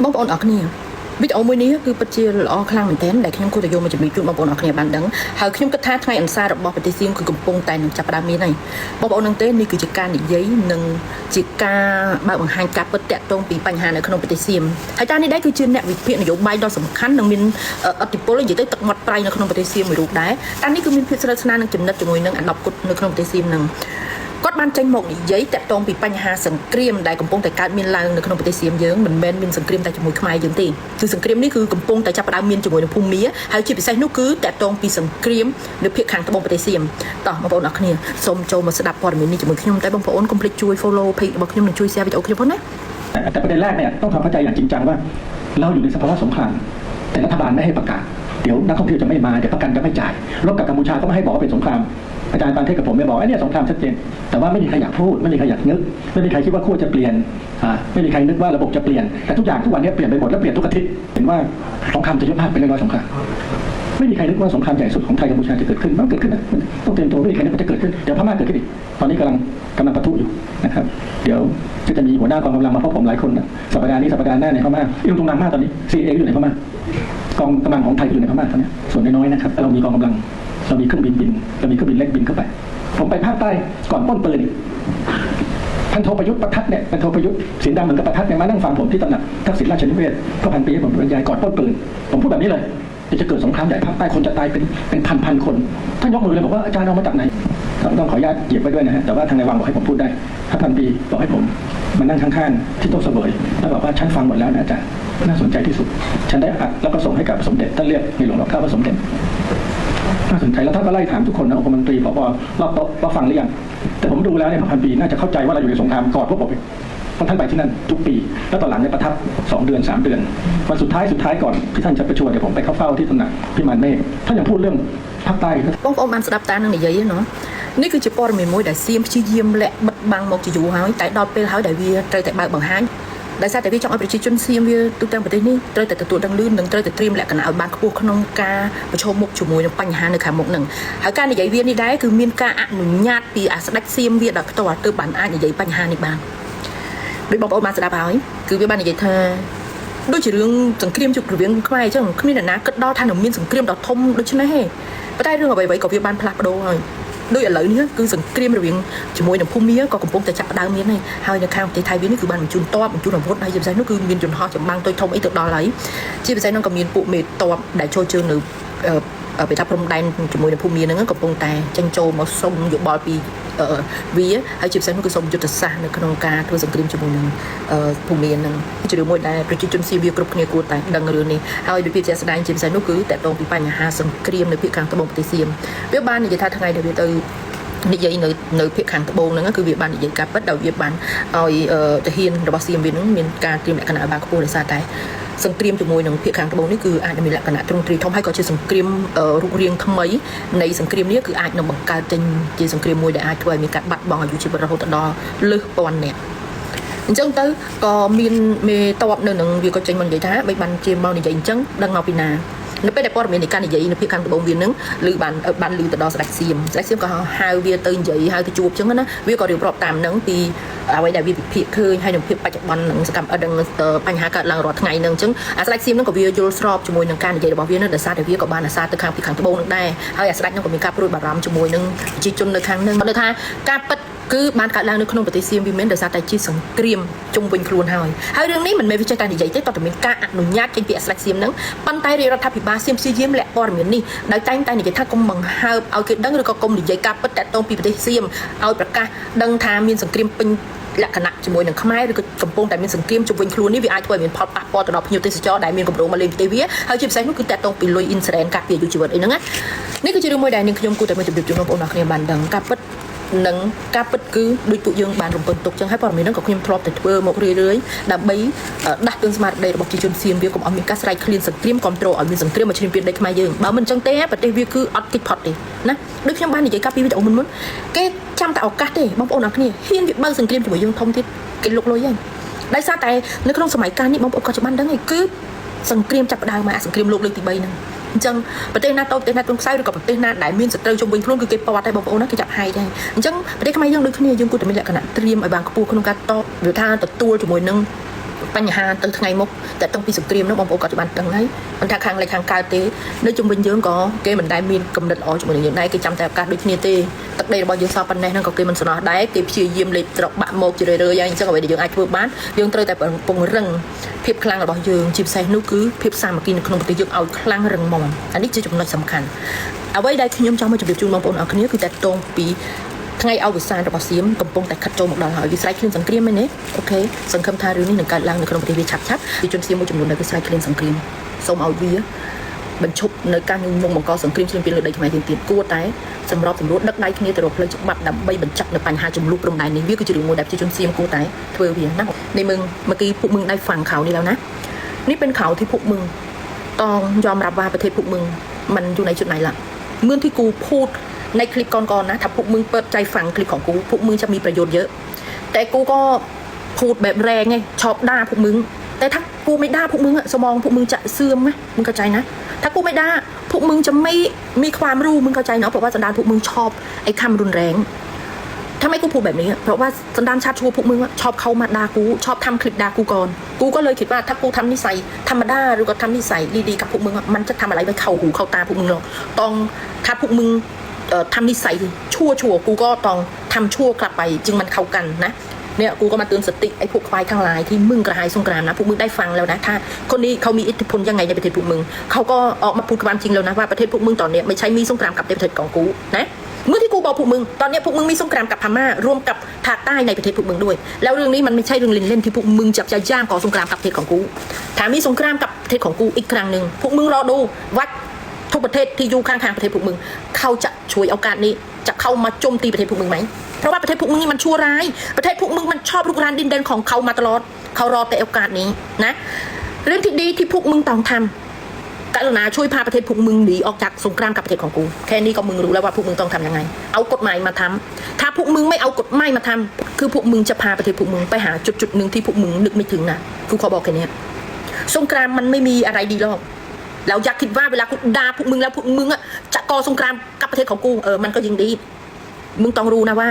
បងប្អូនអរគ្នាវីដេអូមួយនេះគឺពិតជាល្អខ្លាំងមែនទែនដែលខ្ញុំគួរតែយកមកជំរាបជូនបងប្អូនអរគ្នាបានដឹងហើយខ្ញុំគិតថាថ្ងៃអន្សាររបស់ប្រទេសសៀមគឺកំពុងតែនឹងចាប់ផ្ដើមមានហើយបងប្អូននឹងទេនេះគឺជាការនិយាយនិងជាការបើកបង្ហាញការពិតតាក់ទងពីបញ្ហានៅក្នុងប្រទេសសៀមហើយតានេះដែរគឺជាអ្នកវិភាគនយោបាយដ៏សំខាន់និងមានឥទ្ធិពលនិយាយទៅទឹកមាត់ប្រៃនៅក្នុងប្រទេសសៀមមួយរូបដែរតានេះគឺមានភាពស្និទ្ធស្នាលនឹងចំណិតជាមួយនឹងអាដប់គុតនៅក្នុងប្រទេសសៀមនឹងគាត់បានចេញមកនិយាយតាក់ទងពីបញ្ហាសង្គ្រាមដែលកំពុងតែកើតមានឡើងនៅក្នុងប្រទេសសៀមយើងមិនមែនមានសង្គ្រាមតែជាមួយខ្មែរយើងទេគឺសង្គ្រាមនេះគឺកំពុងតែចាប់ផ្ដើមមានជាមួយនឹងភូមាហើយជាពិសេសនោះគឺតាក់ទងពីសង្គ្រាមនៅភាគខាងត្បូងប្រទេសសៀមតោះបងប្អូនអរគ្នាសូមចូលមកស្ដាប់ព័ត៌មាននេះជាមួយខ្ញុំតែបងប្អូនកុំភ្លេចជួយ follow page របស់ខ្ញុំនិងជួយ share វីដេអូខ្ញុំផងណាแต่ประเด็นแรกเนี่ยต้องทำเข้าใจอย่างจริงจังว่าเราอยู่ในสภาวะสงครามแต่รัฐบาลไม่ให้ประกาศเดี๋ยวนักท่องเที่ยวจะไม่มาเดี๋ยวประกันจะไม่จ่ายรบกับกัมพูชาก็ไม่ให้บอกว่าเป็นสงครามอาจารย์ปานเทพกับผมเนี่ยบอกไอ้เนี่ยสงครามชัดเจนแต่ว่าไม่มีใครอยากพูดไม่มีใครอยากนึกไม่มีใครคิดว่าขั้วจะเปลี่ยนไม่มีใครนึกว่าระบบจะเปลี่ยนแต่ทุกอย่างทุกวันนี้เปลี่ยนไปหมดและเปลี่ยนทุกอาทิตย์เห็นว่าสงครามจะเยอะมากเป็นร้อยๆสงครามไม่มีใครนึกว่าสงครามใหญ่สุดของไทยกัมพูชาจะเกิดขึ้นมันเกิดขึ้นนะต้องเตรียมตัวไม่มีใครนึกว่าจะเกิดขึ้นเดี๋ยวพม่าเกิดขึ้นอีกตอนนี้กำลังปะทุอยู่นะครับเดี๋ยวจะมีหัวหน้ากองกำลังมาพบผมหลายคนนะสัปดาห์นี้สัปดาห์หน้าในพม่าอีกตรงนั้นมากตอนนี้ CIA อยู่ในพม่ากองกำลังของไทยอยู่ในพม่าตอนนี้ส่วนน้อยๆนะครับเรามีกองกำลังเรามีเครื่องบินเรามีเครื่องบินเล็กบินเข้าไปผมไปภาคใต้ก่อนป้นปืนอีกพันโทประยุทธ์ประทัดเนี่ยพันโทประยุทธ์สีดำเหมือนกับประทัดเนี่ยมานั่งฟังผมที่ตำหนักทักษิณราชนิเวศก็พันปีให้ผมบรรยายก่อนป้นปืนผมพูดแบบนี้เลยจะเกิดสงครามใหญ่ภาคใต้คนจะตายเป็นพันคนท่านยกมือเลยบอกว่าอาจารย์เอามาจากไหนต้องขออนุญาตเหยียบไว้ด้วยนะฮะแต่ว่าทางในวังบอกให้ผมพูดได้ถ้าพันปีบอกให้ผมมานั่งข้างๆที่โต๊ะเสวยแล้วบอกว่าฉันฟังหมดแล้วนะอาจารย์น่าสนใจที่สุดฉันได้อัดแล้วก็ส่งให้กับสมเด็จท่านเรียกในหลวงรัชกาลว่าสมเด็จน่าสนใจแล้วท่านก็ไล่ถามทุกคนนะองคมนตรีผบ.รอบโต๊ะว่าฟังหรือยังแต่ผมดูแล้วเนี่ยพันปีน่าจะเข้าใจว่าเราอยู่ในสงครามก่อนพวกผมเพราะท่านไปที่นั่นทุกปีแล้วตอนหลังเนี่ยประทับ2 เดือน 3 เดือนวันสุดท้ายก่อนที่ท่านจะประชุมเดี๋ยวผมไปเข้าเฝ้าที่ตำหนักพิมานเมฆท่านยังพูดเรื่องภาคใต้បងប្អូនបានស្ដាប់តានឹងនិយាយទេណោះនេះគឺជាព័ត៌មានមួយដែលសៀមព្យាយាមលាក់បិទបាំងមកជាយូរហើយតែដល់ពេលហើយដែលវាត្រូវតែបើកបង្ហាញដោយសារតែវាចង់ឲ្យប្រជាជនសៀមវាទូទាំងប្រទេសនេះត្រូវតែទទួលដឹងលឿននិងត្រូវតែត្រៀមលក្ខណៈឲ្យបានខ្ពស់ក្នុងការប្រឈមមុខជាមួយនឹងបញ្ហានៅខាងមុខនឹងហើយការនិយាយវានេះដែរគឺមានការអនុញ្ញាតពីស្ដេចសៀមវាដល់ផ្ទាល់ទើបបានអាចនិយាយបញ្ហានេះបានដោយបងប្អូនបានស្ដាប់ហើយគឺវាបាននិយាយថាដូចជារឿងសង្គ្រាមជុករវាងខ្មែរអញ្ចឹងគ្មានអ្នកណាគិតដល់ថានឹងមានសង្គ្រាមដ៏ធំដូចនេះទេប៉ុន្តែរឿងអ្វីៗក៏វាបានផ្លាស់ប្ដូរហើយដោយឥឡូវនេះគឺសង្គ្រាមរវាងជាមួយនឹងភូមាក៏កំពុងតែចាប់ផ្ដើមមានហើយនៅខាងប្រទេសថៃវានេះគឺបានបញ្ជូនទ័ពបញ្ជូនអាវុធហើយជាពិសេសនោះគឺមានយន្តហោះចម្បាំងតូចធំអីទៅដល់ហើយជាពិសេសនោះក៏មានពួកមេទ័ពដែលចូលជើងនៅពេលថាព្រំដែនជាមួយនឹងភូមាហ្នឹងកំពុងតែចេញចូលមកសុំយោបល់ពីវាហើយជាពិសេសនោះគឺសុំយុទ្ធសាស្ត្រនៅក្នុងការធ្វើសង្គ្រាមជាមួយនឹងភូមាហ្នឹងជារឿងមួយដែលប្រជាជនស៊ីវាគ្រប់គ្នាគួរតែដឹងរឿងនេះហើយវិភាគជាក់ស្ដែងជាពិសេសនោះគឺតកតងពីបញ្ហាសង្គ្រាមនៅភាគខាងត្បូងប្រទេសសៀមវាបាននិយាយថាថ្ងៃដែលវាទៅនិយាយនៅភាគខាងត្បូងហ្នឹងគឺវាបាននិយាយការពិតដោយវាបានឲ្យទាហានរបស់សៀមវាហ្នឹងមានការត្រៀមលក្ខណៈឲ្យបានខ្ពស់ដោយសារតែសង្គ្រាមជាមួយនឹងភាគខាងត្បូងនេះគឺអាចមានលក្ខណៈទ្រង់ទ្រាយធំហើយក៏ជាសង្គ្រាមរូបរាងថ្មីនៃសង្គ្រាមនេះគឺអាចនឹងបង្កើតចេញជាសង្គ្រាមមួយដែលអាចធ្វើឲ្យមានការបាត់បង់អាយុជីវិតរហូតដល់លើសពាន់នាក់អញ្ចឹងទៅក៏មានមេតបនៅនឹងវាក៏ចេញមកនិយាយថាបីបានជាមកនិយាយអញ្ចឹងដឹងមកពីណានៅពេលដែលព័ត៌មាននៃការនិយាយនៅភាគខាងត្បូងវានឹងឮបានឮទៅដល់ស្ដេចសៀមក៏ហៅវាទៅនិយាយហៅទៅជួបអញ្ចឹងណាវាក៏រៀបរាប់តាមហ្នឹងពីអ្វីដែលវាវិភាគឃើញហើយនឹងភាពបច្ចុប្បន្ននឹងសកម្មដឹងបញ្ហាកើតឡើងរាល់ថ្ងៃហ្នឹងអញ្ចឹងអាស្ដេចសៀមហ្នឹងក៏វាយល់ស្របជាមួយនឹងការនិយាយរបស់វានឹងដោយសារតែវាក៏បានអាសាទៅខាងពីខាងត្បូងនឹងដែរហើយអាស្ដេចហ្នឹងក៏មានការព្រួយបារម្ភជាមួយនឹងប្រជាជននៅខាងហ្នឹងគាត់ថាការពិតគឺបានកើតឡើងនៅក្នុងប្រទេសសៀមវាមានដោយសារតែជាសង្គ្រាមជុំវិញខ្លួនហើយរឿងនេះមិនមែនវាចេះតែនិយាយទេតើតែមានការអនុញ្ញាតចេញពីអាស្ដេចសៀមហ្នឹងប៉ុន្តែរាជរដ្ឋាភិបាលសៀមព្យាយាមលាក់ព័ត៌មាននេះដោយតែងតែនិយាយថាកុំបង្ហើបឲ្យគេដឹងឬក៏កុំនិយាយការពិតតាក់ទងពីប្រទេសសៀមឲ្យប្រកាសដឹងថាមានសង្គ្រាមពេញលក្ខណៈជាមួយនឹងខ្មែរឬក៏កំពុងតែមានសង្គ្រាមជុំវិញខ្លួននេះវាអាចធ្វើឲ្យមានផលប៉ះពាល់ទៅដល់ភ្ញៀវទេសចរដែលមានកម្រោងមកលេងប្រទេសវាហើយជាពិសេសនោះគឺតាក់ទងពីលុយអ៊ីនសរ៉ែនការពារអាយុជីវិតអីហ្នឹងណានេះគឺជារឿងមួយដែលនាងខ្ញុំគួរតែមានជម្រាបជូនបងប្អូនអរគ្នាបានដឹងការពិតនិងការពិតគឺដូចពួកយើងបានរំពឹងទុកចឹងហើយព័ត៌មានហ្នឹងក៏ខ្ញុំធ្លាប់តែធ្វើមករឿយៗដើម្បីដាស់តឿនស្មារតីរបស់ប្រជាជនសៀមវាកុំឲ្យមានការស្រែកឃ្លានសង្គ្រាមគ្រប់គ្រងឲ្យមានសង្គ្រាមមកឈ្លានពានដីខ្មែរយើងបើមិនចឹងទេប្រទេសវាគឺអត់គេចផុតទេណាដូចខ្ញុំបាននិយាយកាលពីវីដេអូមុនគេចាំតែឱកាសទេបងប្អូនអរគ្នាហ៊ានវាបើកសង្គ្រាមជាមួយយើងធំទៀតគេលុកលុយហើយដោយសារតែនៅក្នុងសម័យកាលនេះបងប្អូនក៏ច្បាស់ដឹងហើយគឺសង្គ្រាមចាប់ផ្ដើមមកសង្គ្រាមលោកលើកទី3ហ្នឹងអញ្ចឹងប្រទេសណាតូចប្រទេសណាទ្រង់ខ្សោយឬក៏ប្រទេសណាដែលមានសត្រូវជុំវិញខ្លួនគឺគេពាត់តែបងប្អូនណាគេចាប់ហែកហើយអញ្ចឹងប្រទេសខ្មែរយើងដូចគ្នាយើងគួរតែមានលក្ខណៈត្រៀមឲ្យបានខ្ពស់ក្នុងការតបវាថាទទួលជាមួយនឹង បញ្ហាទៅថ្ងៃមុខតែតាំងពីសង្គ្រាមនោះបងប្អូនក៏បានដឹងហើយមិនថាខាងលិចខាងកើតទេនៅជុំវិញយើងក៏គេមិនដែលមានកំណត់ល្អជាមួយនឹងយើងដែរគេចាំតែឱកាសដូចគ្នាទេទឹកដីរបស់យើងសោះប៉ុណ្ណេះហ្នឹងក៏គេមិនស្នោះដែរគេព្យាយាមលេបត្របាក់មកជារឿយៗយ៉ាងអញ្ចឹងអ្វីដែលយើងអាចធ្វើបានយើងត្រូវតែពង្រឹងភាពខ្លាំងរបស់យើងជាពិសេសនោះគឺភាពសាមគ្គីនៅក្នុងប្រទេសយើងឲ្យខ្លាំងរឹងមាំអានេះជាចំណុចសំខាន់អ្វីដែលខ្ញុំចង់មកជម្រាបជូនបងប្អូនអរគ្នាគឺតែតងពីថ្ងៃអវសានរបស់សៀមកំពុងតែខិតចូលមកដល់ហើយវាស្រែកឃ្លានសង្គ្រាមមែនទេអូខេសង្ឃឹមថារឿងនេះនឹងកើតឡើងនៅក្នុងប្រទេសវាឆាប់ពីជនសៀមមួយចំនួនដែលវាស្រែកឃ្លានសង្គ្រាមសូមឲ្យវាបញ្ឈប់នៅការញញងបង្កសង្គ្រាមឈ្លានពានលើដីខ្មែរទៀតគួរតែសម្របសម្រួលដឹកដៃគ្នាទៅរកផ្លូវច្បាប់ដើម្បីបញ្ចប់នៅបញ្ហាចំនួនព្រំដែននេះវាគឺជារឿងមួយដែលប្រជាជនសៀមគួរតែធ្វើវាណានេះมึงเมื่อกี้พวกมึงได้ฟังข่าวนี้แล้วนะนี่เป็นข่าวที่พวกมึงต้องยอมรับว่าประเทศพวกมึงมันอยู่ในจุดไหนล่ะเมื่อที่กูพูดในคลิปก่อนๆนะถ้าพวกมึงเปิดใจฟังคลิปของกูพวกมึงจะมีประโยชน์เยอะแต่กูก็พูดแบบแรงไงชอบด่าพวกมึงแต่ถ้ากูไม่ด่าพวกมึงอะสมองพวกมึงจะเสื่อมไหมมึงเข้าใจนะถ้ากูไม่ด่าพวกมึงจะไม่มีความรู้มึงเข้าใจเนาะเพราะว่าสันดานพวกมึงชอบไอ้คำรุนแรงทำไมกูพูดแบบนี้เพราะว่าสันดานชาติชั่วพวกมึงชอบเข้ามาด่ากูชอบทำคลิปด่ากูก่อนกูก็เลยคิดว่าถ้ากูทำนิสัยธรรมดาหรือก็ทำนิสัยดีๆกับพวกมึงมันจะทำอะไรไปเข้าหูเข้าตาพวกมึงหรอกต้องถ้าพวกมึงทำนิสัยชั่วกูก็ต้องทำชั่วกลับไปจึงมันเข้ากันนะเนี่ยกูก็มาเตือนสติไอ้พวกควายทั้งหลายที่มึงกระหายสงครามนะพวกมึงได้ฟังแล้วนะถ้าคนนี้เขามีอิทธิพลยังไงในประเทศพวกมึงเขาก็ออกมาพูดความจริงแล้วนะว่าประเทศพวกมึงตอนนี้ไม่ใช่มีสงครามกับประเทศของกูนะเมื่อที่กูบอกพวกมึงตอนนี้พวกมึงมีสงครามกับพม่ารวมกับภาคใต้ในประเทศพวกมึงด้วยแล้วเรื่องนี้มันไม่ใช่เรื่องเล่นๆที่พวกมึงจะย่างก่อสงครามกับประเทศของกูถ้ามีสงครามกับประเทศของกูอีกครั้งหนึ่งพวกมึงรอดูวัดทุกประเทศที่อยู่ข้างๆประเทศพวกมึงเขาจะช่วยโอกาสนี้จะเข้ามาโจมตีประเทศพวกมึงไหมเพราะว่าประเทศพวกมึงนี่มันชั่วร้ายประเทศพวกมึงมันชอบลุกรานดินแดนของเขามาตลอดเขารอแต่โอกาสนี้นะเรื่องที่ดีที่พวกมึงต้องทำกรุณาช่วยพาประเทศพวกมึงหนีออกจากสงครามกับประเทศของกูแค่นี้ก็มึงรู้แล้วว่าพวกมึงต้องทำยังไงเอากฎหมายมาทำถ้าพวกมึงไม่เอากฎหมายมาทำคือพวกมึงจะพาประเทศพวกมึงไปหาจุดหนึ่งที่พวกมึงนึกไม่ถึงนะกูขอบอกแค่นี้สงครามมันไม่มีอะไรดีหรอกเราอยากคิดว่าเวลากูด่าพวกมึงแล้วพวกมึงอะจะก่อสงครามกับประเทศของกูมันก็ยิ่งดีมึงต้องรู้นะว่า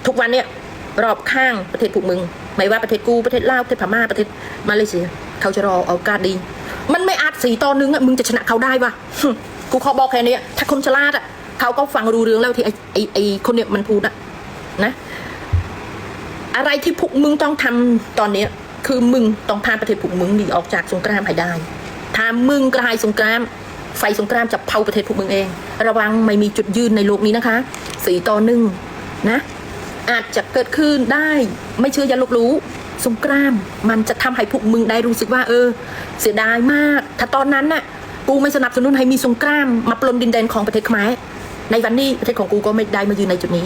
ทุกวันเนี่ยรอบข้างประเทศพวกมึงไม่ว่าประเทศกูประเทศลาวประเทศพม่าประเทศมาเลเซียเขาจะรอเอาการดีมันไม่อาจ4-1อะมึงจะชนะเขาได้วะกูขอบอกแค่นี้ถ้าคนฉลาดอะเขาก็ฟังรู้เรื่องแล้วที่ไอคนเนี่ยมันพูดอะนะอะไรที่พวกมึงต้องทำตอนนี้คือมึงต้องพาประเทศพวกมึงหนีออกจากสงครามให้ได้ถ้ามึงกระหายสงครามไฟสงครามจะเผาประเทศพวกมึงเองระวังไม่มีจุดยืนในโลกนี้นะคะ4-1นะอาจจะเกิดขึ้นได้ไม่เชื่ออย่าลบหลู่สงครามมันจะทำให้พวกมึงได้รู้สึกว่าเสียดายมากถ้าตอนนั้นน่ะกูไม่สนับสนุนให้มีสงครามมาปล้นดินแดนของประเทศខ្មែរในวันนี้ประเทศของกูก็ไม่ได้มายืนในจุดนี้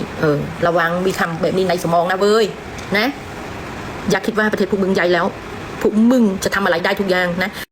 ระวังมีคำแบบนี้ในสมองนะเว้ยนะอย่าคิดว่าประเทศพวกมึงใหญ่แล้วพวกมึงจะทำอะไรได้ทุกอย่างนะ